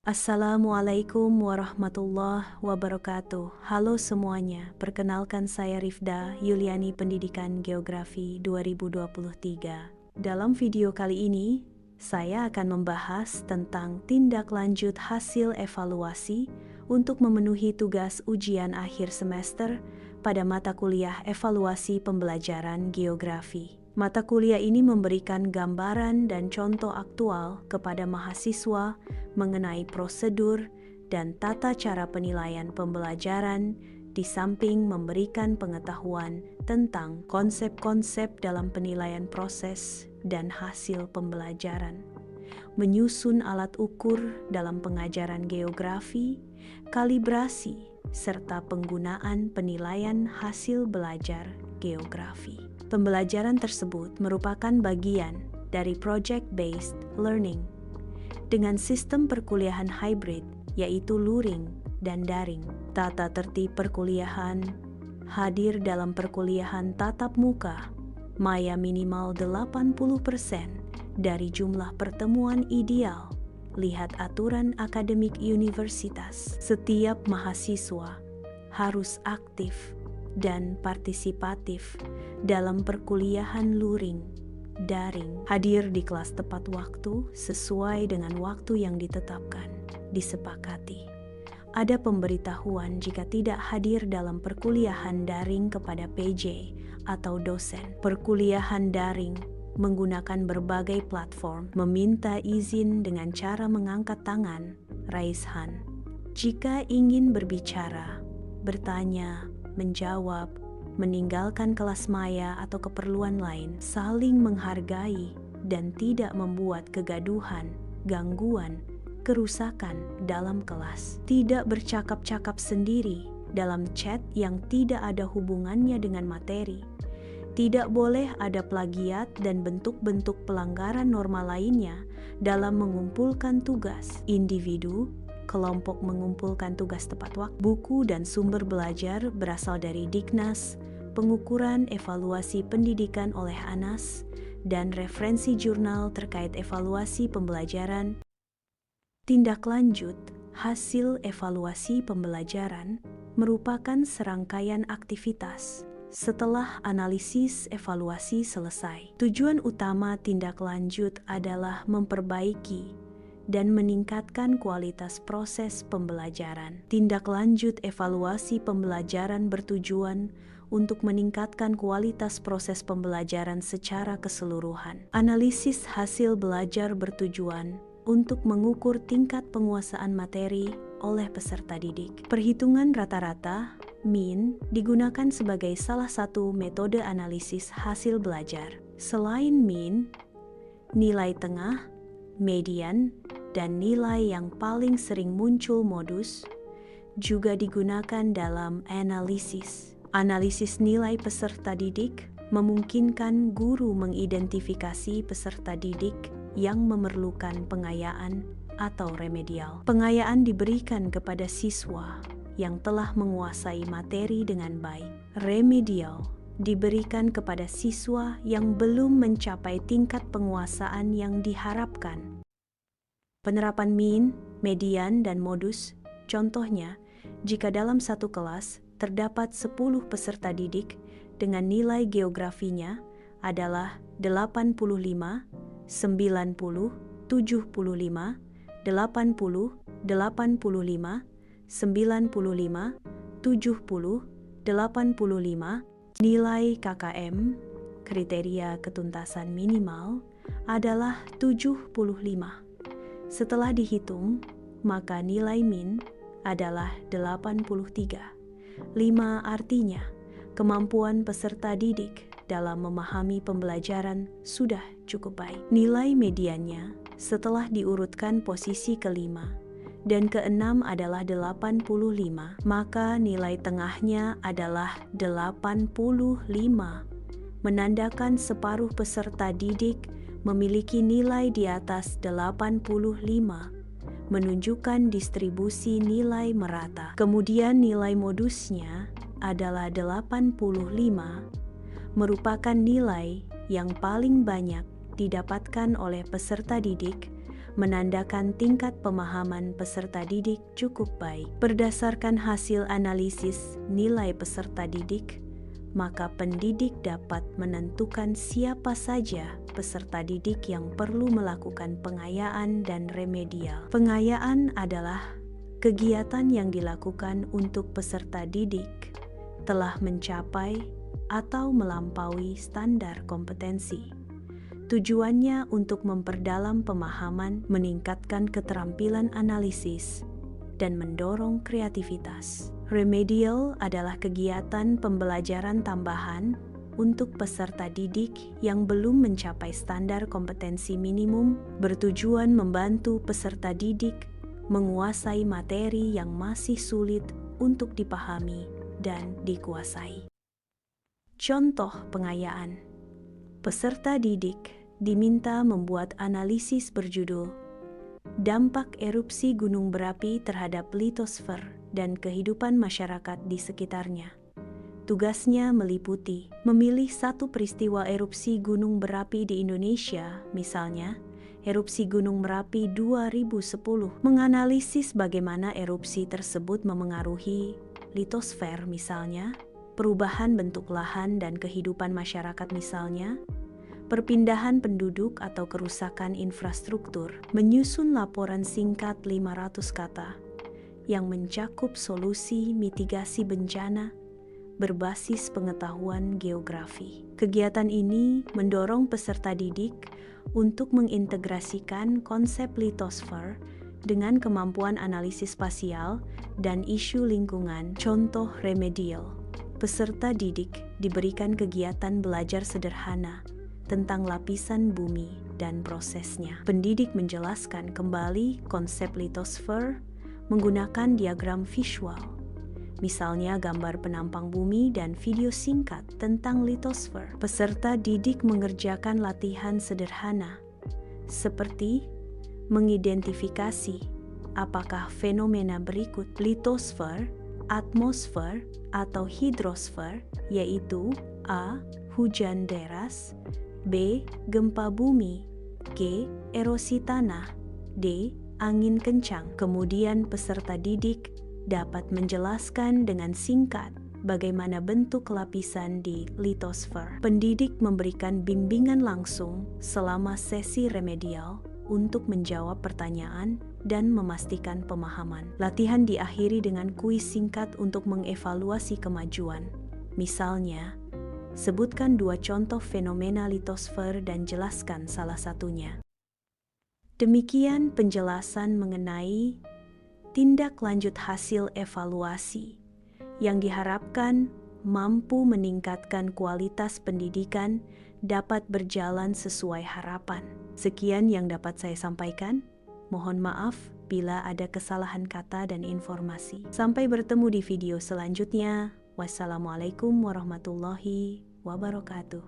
Assalamualaikum warahmatullahi wabarakatuh. Halo semuanya, perkenalkan saya Rifda Yuliani Pendidikan Geografi 2023. Dalam video kali ini, saya akan membahas tentang tindak lanjut hasil evaluasi untuk memenuhi tugas ujian akhir semester pada mata kuliah evaluasi pembelajaran geografi. Mata kuliah ini memberikan gambaran dan contoh aktual kepada mahasiswa mengenai prosedur dan tata cara penilaian pembelajaran, di samping memberikan pengetahuan tentang konsep-konsep dalam penilaian proses dan hasil pembelajaran. Menyusun alat ukur dalam pengajaran geografi, kalibrasi, serta penggunaan penilaian hasil belajar geografi. Pembelajaran tersebut merupakan bagian dari project-based learning dengan sistem perkuliahan hybrid, yaitu luring dan daring. Tata tertib perkuliahan: hadir dalam perkuliahan tatap muka, maya minimal 80% dari jumlah pertemuan ideal. Lihat aturan akademik universitas. Setiap mahasiswa harus aktif dan partisipatif dalam perkuliahan luring, daring, hadir di kelas tepat waktu sesuai dengan waktu yang ditetapkan, disepakati. Ada pemberitahuan jika tidak hadir dalam perkuliahan daring kepada PJ atau dosen. Perkuliahan daring menggunakan berbagai platform, meminta izin dengan cara mengangkat tangan, raise hand. Jika ingin berbicara, bertanya, menjawab, meninggalkan kelas maya atau keperluan lain, saling menghargai dan tidak membuat kegaduhan, gangguan, kerusakan dalam kelas. Tidak bercakap-cakap sendiri dalam chat yang tidak ada hubungannya dengan materi. Tidak boleh ada plagiat dan bentuk-bentuk pelanggaran norma lainnya dalam mengumpulkan tugas. Individu, kelompok mengumpulkan tugas tepat waktu. Buku dan sumber belajar berasal dari Dignas, pengukuran evaluasi pendidikan oleh ANAS, dan referensi jurnal terkait evaluasi pembelajaran. Tindak lanjut hasil evaluasi pembelajaran merupakan serangkaian aktivitas setelah analisis evaluasi selesai. Tujuan utama tindak lanjut adalah memperbaiki dan meningkatkan kualitas proses pembelajaran. Tindak lanjut evaluasi pembelajaran bertujuan untuk meningkatkan kualitas proses pembelajaran secara keseluruhan. Analisis hasil belajar bertujuan untuk mengukur tingkat penguasaan materi oleh peserta didik. Perhitungan rata-rata (mean) digunakan sebagai salah satu metode analisis hasil belajar. Selain mean, nilai tengah, median, dan nilai yang paling sering muncul modus juga digunakan dalam analisis. Analisis nilai peserta didik memungkinkan guru mengidentifikasi peserta didik yang memerlukan pengayaan atau remedial. Pengayaan diberikan kepada siswa yang telah menguasai materi dengan baik. Remedial diberikan kepada siswa yang belum mencapai tingkat penguasaan yang diharapkan. Penerapan mean, median, dan modus, contohnya, jika dalam satu kelas terdapat 10 peserta didik dengan nilai geografinya adalah 85, 90, 75, 80, 85, 95, 70, 85, nilai KKM, kriteria ketuntasan minimal, adalah 75. Setelah dihitung, maka nilai min adalah 83. 5 artinya, kemampuan peserta didik dalam memahami pembelajaran sudah cukup baik. Nilai mediannya setelah diurutkan posisi kelima dan keenam adalah 85, maka nilai tengahnya adalah 85, menandakan separuh peserta didik memiliki nilai di atas 85, menunjukkan distribusi nilai merata. Kemudian nilai modusnya adalah 85, merupakan nilai yang paling banyak didapatkan oleh peserta didik menandakan tingkat pemahaman peserta didik cukup baik. Berdasarkan hasil analisis nilai peserta didik, maka pendidik dapat menentukan siapa saja peserta didik yang perlu melakukan pengayaan dan remedial. Pengayaan adalah kegiatan yang dilakukan untuk peserta didik telah mencapai atau melampaui standar kompetensi. Tujuannya untuk memperdalam pemahaman, meningkatkan keterampilan analisis, dan mendorong kreativitas. Remedial adalah kegiatan pembelajaran tambahan untuk peserta didik yang belum mencapai standar kompetensi minimum, bertujuan membantu peserta didik menguasai materi yang masih sulit untuk dipahami dan dikuasai. Contoh pengayaan. Peserta didik diminta membuat analisis berjudul Dampak erupsi gunung berapi terhadap litosfer dan kehidupan masyarakat di sekitarnya. Tugasnya meliputi memilih satu peristiwa erupsi gunung berapi di Indonesia, misalnya erupsi Gunung Merapi 2010, menganalisis bagaimana erupsi tersebut memengaruhi litosfer misalnya, perubahan bentuk lahan dan kehidupan masyarakat misalnya, perpindahan penduduk atau kerusakan infrastruktur, menyusun laporan singkat 500 kata yang mencakup solusi mitigasi bencana berbasis pengetahuan geografi. Kegiatan ini mendorong peserta didik untuk mengintegrasikan konsep litosfer dengan kemampuan analisis spasial dan isu lingkungan. Contoh remedial. Peserta didik diberikan kegiatan belajar sederhana tentang lapisan bumi dan prosesnya. Pendidik menjelaskan kembali konsep litosfer menggunakan diagram visual, misalnya gambar penampang bumi dan video singkat tentang litosfer. Peserta didik mengerjakan latihan sederhana, seperti mengidentifikasi apakah fenomena berikut litosfer, atmosfer, atau hidrosfer, yaitu A. Hujan deras, B. Gempa bumi, C. Erosi tanah, D. Angin kencang. Kemudian peserta didik dapat menjelaskan dengan singkat bagaimana bentuk lapisan di litosfer. Pendidik memberikan bimbingan langsung selama sesi remedial untuk menjawab pertanyaan dan memastikan pemahaman. Latihan diakhiri dengan kuis singkat untuk mengevaluasi kemajuan. Misalnya, sebutkan 2 contoh fenomena litosfer dan jelaskan salah satunya. Demikian penjelasan mengenai tindak lanjut hasil evaluasi yang diharapkan mampu meningkatkan kualitas pendidikan dapat berjalan sesuai harapan. Sekian yang dapat saya sampaikan. Mohon maaf bila ada kesalahan kata dan informasi. Sampai bertemu di video selanjutnya. Wassalamualaikum warahmatullahi wabarakatuh.